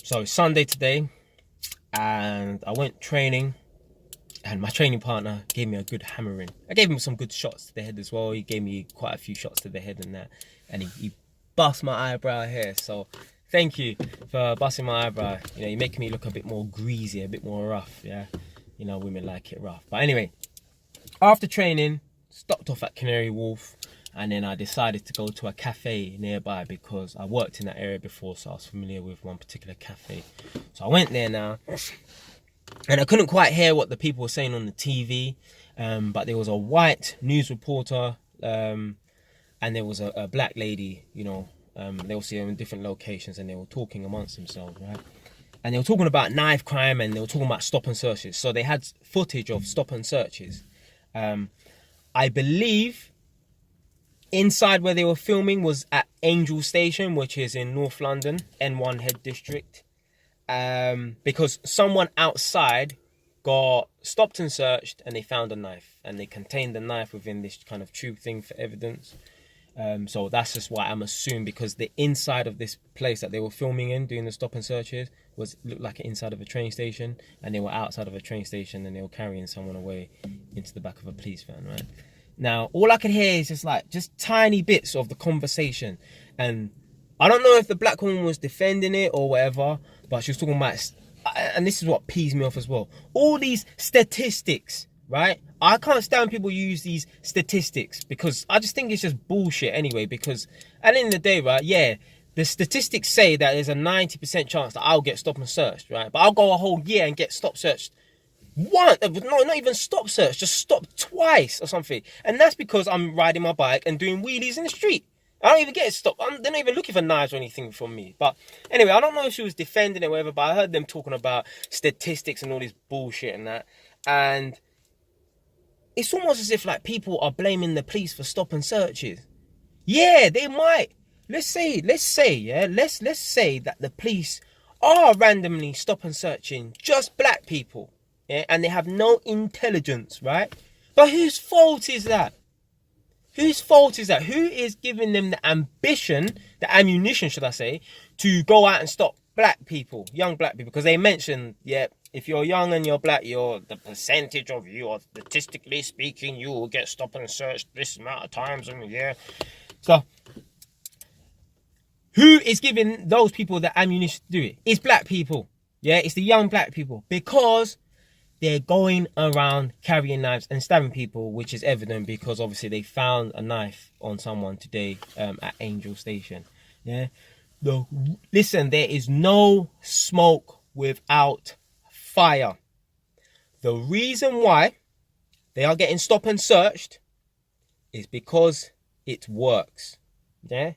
So it's Sunday today, and I went training, and my training partner gave me a good hammering. I gave him some good shots to the head as well. He gave me quite a few shots to the head and that, and he bust my eyebrow here. So thank you for busting my eyebrow. You're making me look a bit more greasy, a bit more rough. Yeah, women like it rough. But anyway, after training, stopped off at Canary Wharf. And then I decided to go to a cafe nearby because I worked in that area before, so I was familiar with one particular cafe. So I went there now, and I couldn't quite hear what the people were saying on the TV, but there was a white news reporter, and there was a black lady, they were seeing in different locations, and they were talking amongst themselves, right? And they were talking about knife crime, and they were talking about stop and searches. So they had footage of stop and searches. I believe inside where they were filming was at Angel Station, which is in North London, N1 Head District. Because someone outside got stopped and searched, and they found a knife, and they contained the knife within this kind of tube thing for evidence. So that's just why I'm assuming, because the inside of this place that they were filming in, doing the stop and searches, looked like an inside of a train station, and they were outside of a train station, and they were carrying someone away into the back of a police van, right? Now, all I could hear is just tiny bits of the conversation. And I don't know if the black woman was defending it or whatever, but she was talking about, and this is what pees me off as well, all these statistics, right? I can't stand people use these statistics because I just think it's just bullshit anyway, because at the end of the day, right, yeah, the statistics say that there's a 90% chance that I'll get stopped and searched, right? But I'll go a whole year and get stop searched not even stop search, just stop twice or something. And that's because I'm riding my bike and doing wheelies in the street. I don't even get stopped. They're not even looking for knives or anything from me. But anyway, I don't know if she was defending it or whatever, but I heard them talking about statistics and all this bullshit and that. And it's almost as if like people are blaming the police for stop and searches. Yeah, they might. Let's say that the police are randomly stop and searching just black people. Yeah, and they have no intelligence, right? But whose fault is that? Whose fault is that? Who is giving them the ammunition, should I say, to go out and stop black people, young black people? Because they mentioned, yeah, if you're young and you're black, the percentage of you, or statistically speaking, you will get stop and searched this amount of times in a year. So, who is giving those people the ammunition to do it? It's black people. Yeah, it's the young black people. Because they're going around carrying knives and stabbing people, which is evident because obviously they found a knife on someone today at Angel Station. Yeah. Listen, there is no smoke without fire. The reason why they are getting stop and searched is because it works. Yeah.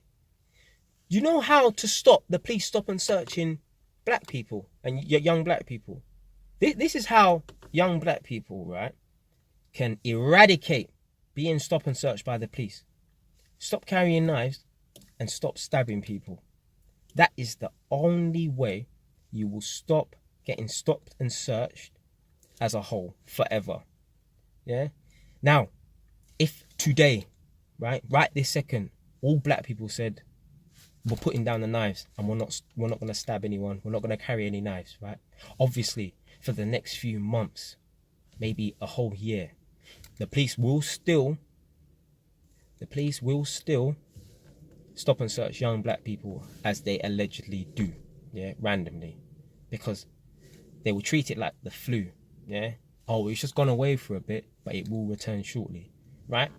You know how to stop the police stop and searching black people and young black people? This is how young black people, right, can eradicate being stop and searched by the police. Stop carrying knives and stop stabbing people. That is the only way you will stop getting stopped and searched as a whole forever. Yeah. Now, if today, right this second, all black people said we're putting down the knives and we're not going to stab anyone, we're not going to carry any knives, right? Obviously, for the next few months, maybe a whole year, the police will still stop and search young black people as they allegedly do, yeah, randomly, because they will treat it like the flu, yeah. Oh, it's just gone away for a bit, but it will return shortly, right?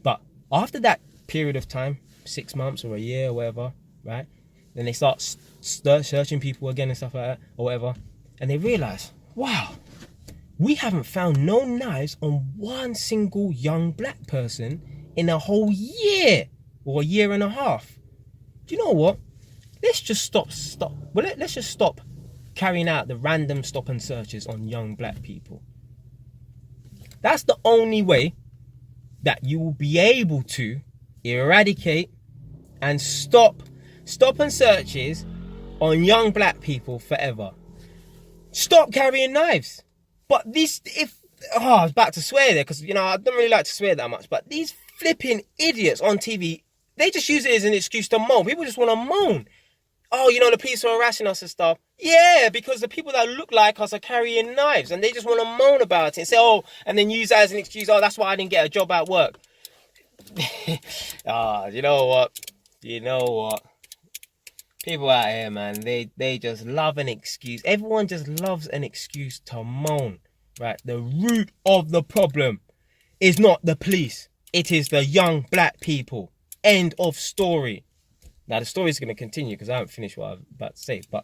But after that period of time, 6 months or a year or whatever, right? Then they start searching people again and stuff like that or whatever, and they realize, wow, we haven't found no knives on one single young black person in a whole year or a year and a half. Do you know what? Let's just let's just stop carrying out the random stop and searches on young black people. That's the only way that you will be able to eradicate and stop and searches on young black people forever. Stop carrying knives. But I was about to swear there because, I don't really like to swear that much. But these flipping idiots on TV, they just use it as an excuse to moan. People just want to moan. Oh, the police are harassing us and stuff. Yeah, because the people that look like us are carrying knives and they just want to moan about it and say, oh, and then use that as an excuse. Oh, that's why I didn't get a job at work. You know what? You know what? People out here, man, they just love an excuse. Everyone just loves an excuse to moan, right? The root of the problem is not the police. It is the young black people. End of story. Now, the story is going to continue because I haven't finished what I'm about to say. But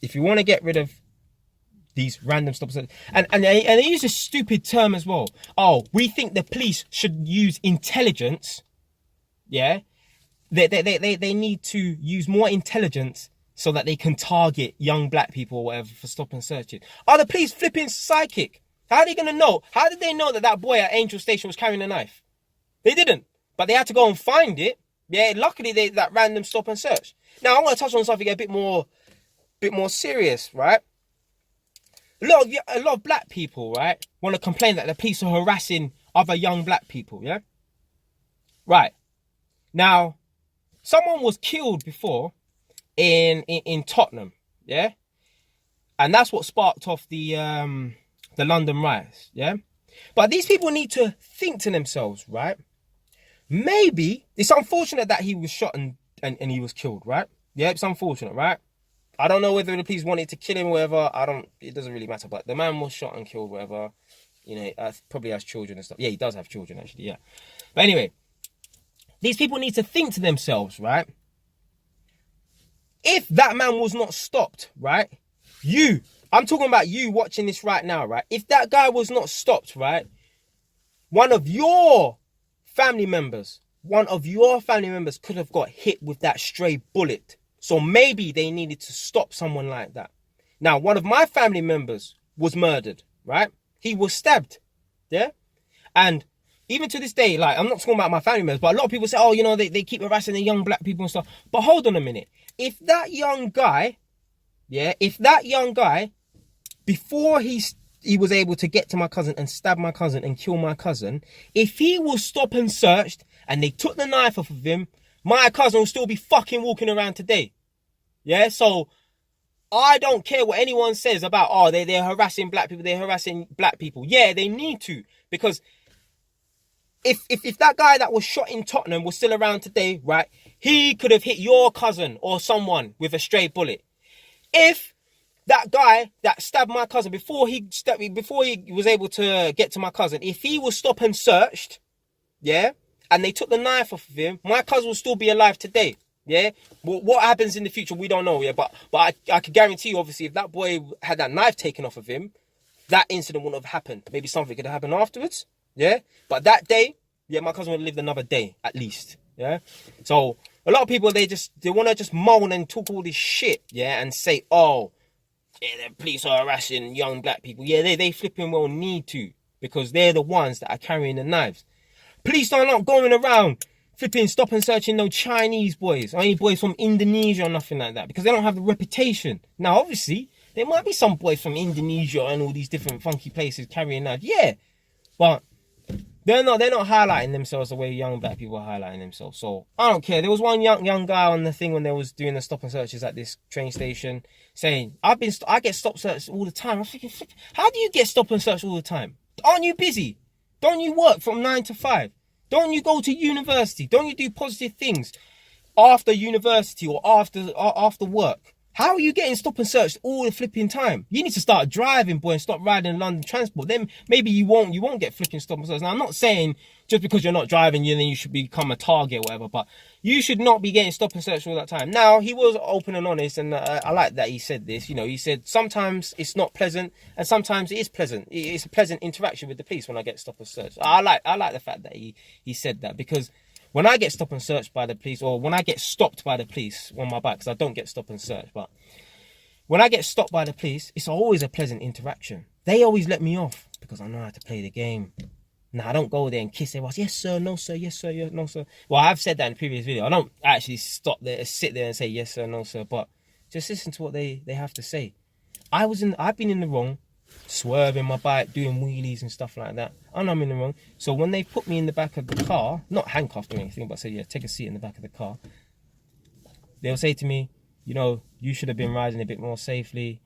if you want to get rid of these random stops, and they use a stupid term as well. Oh, we think the police should use intelligence. Yeah. They need to use more intelligence so that they can target young black people or whatever for stop and searching. Are the police flipping psychic? How are they going to know? How did they know that that boy at Angel Station was carrying a knife? They didn't. But they had to go and find it. Yeah, luckily that random stop and search. Now, I want to touch on something a bit more serious, right? A lot of black people, right, want to complain that the police are harassing other young black people, yeah? Right. Now, someone was killed before in Tottenham, yeah? And that's what sparked off the London riots, yeah? But these people need to think to themselves, right? Maybe it's unfortunate that he was shot and he was killed, right? Yeah, it's unfortunate, right? I don't know whether the police wanted to kill him or whatever. It doesn't really matter. But the man was shot and killed, whatever. You know, probably has children and stuff. Yeah, he does have children, actually, yeah. But anyway, these people need to think to themselves, right? If that man was not stopped, right? I'm talking about you watching this right now, right? If that guy was not stopped, right? One of your family members could have got hit with that stray bullet. So maybe they needed to stop someone like that. Now, one of my family members was murdered, right? He was stabbed, yeah? And even to this day, like, I'm not talking about my family members, but a lot of people say, oh, you know, they keep harassing the young black people and stuff. But hold on a minute. If that young guy, before he was able to get to my cousin and stab my cousin and kill my cousin, if he was stopped and searched and they took the knife off of him, my cousin will still be fucking walking around today. Yeah, so I don't care what anyone says about, oh, they're harassing black people. Yeah, they need to. Because if that guy that was shot in Tottenham was still around today, right, he could have hit your cousin or someone with a stray bullet. If that guy that stabbed my cousin before he was able to get to my cousin, if he was stopped and searched, yeah, and they took the knife off of him, my cousin will still be alive today. Yeah, what happens in the future we don't know. Yeah, but I can guarantee you, obviously, if that boy had that knife taken off of him, that incident wouldn't have happened. Maybe something could have happened afterwards. Yeah, but that day, yeah, my cousin would have lived another day at least. Yeah, so a lot of people they want to just moan and talk all this shit. Yeah, and say, oh, yeah, the police are harassing young black people. Yeah, they flipping well need to, because they're the ones that are carrying the knives. Police are not going around flipping stop and searching no Chinese boys or any boys from Indonesia or nothing like that, because they don't have the reputation. Now, obviously, there might be some boys from Indonesia and all these different funky places carrying knives. Yeah, but they're not highlighting themselves the way young black people are highlighting themselves. So I don't care. There was one young guy on the thing when they was doing the stop and searches at this train station saying, I get stop searched all the time. I'm thinking, how do you get stop and searched all the time? Aren't you busy? Don't you work from 9 to 5? Don't you go to university? Don't you do positive things after university or after work? How are you getting stop and searched all the flipping time? You need to start driving, boy, and stop riding London transport. Then maybe you won't get flipping stop and searched. Now, I'm not saying just because you're not driving, then you should become a target or whatever, but you should not be getting stop and searched all that time. Now, he was open and honest, and I like that he said this. You know, he said sometimes it's not pleasant, and sometimes it is pleasant. It's a pleasant interaction with the police when I get stop and searched. I like the fact that he said that, because when I get stopped and searched by the police, or when I get stopped by the police on my bike, because I don't get stopped and searched, but when I get stopped by the police, it's always a pleasant interaction. They always let me off because I know how to play the game. Now, I don't go there and kiss their ass. Yes, sir. No, sir. Yes, sir. Yeah, no, sir. Well, I've said that in the previous video. I don't actually sit there and say yes, sir, no, sir. But just listen to what they have to say. I've been in the wrong, swerving my bike, doing wheelies and stuff like that. I know I'm in the wrong. So when they put me in the back of the car, not handcuffed or anything, but say, yeah, take a seat in the back of the car, they'll say to me, you know, You should have been riding a bit more safely.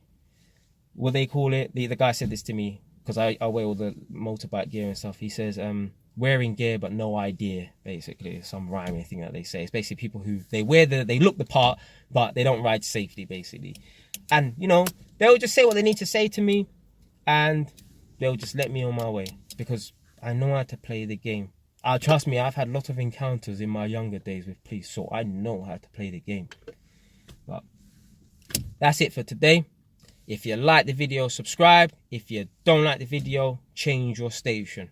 What they call it? The guy said this to me because I wear all the motorbike gear and stuff. He says, wearing gear but no idea, basically. Some rhyming thing that they say. It's basically people who they look the part, but they don't ride safely, basically. And, you know, they'll just say what they need to say to me, and they'll just let me on my way because I know how to play the game. Trust me, I've had a lot of encounters in my younger days with police, so I know how to play the game. But that's it for today. If you like the video, subscribe. If you don't like the video, change your station.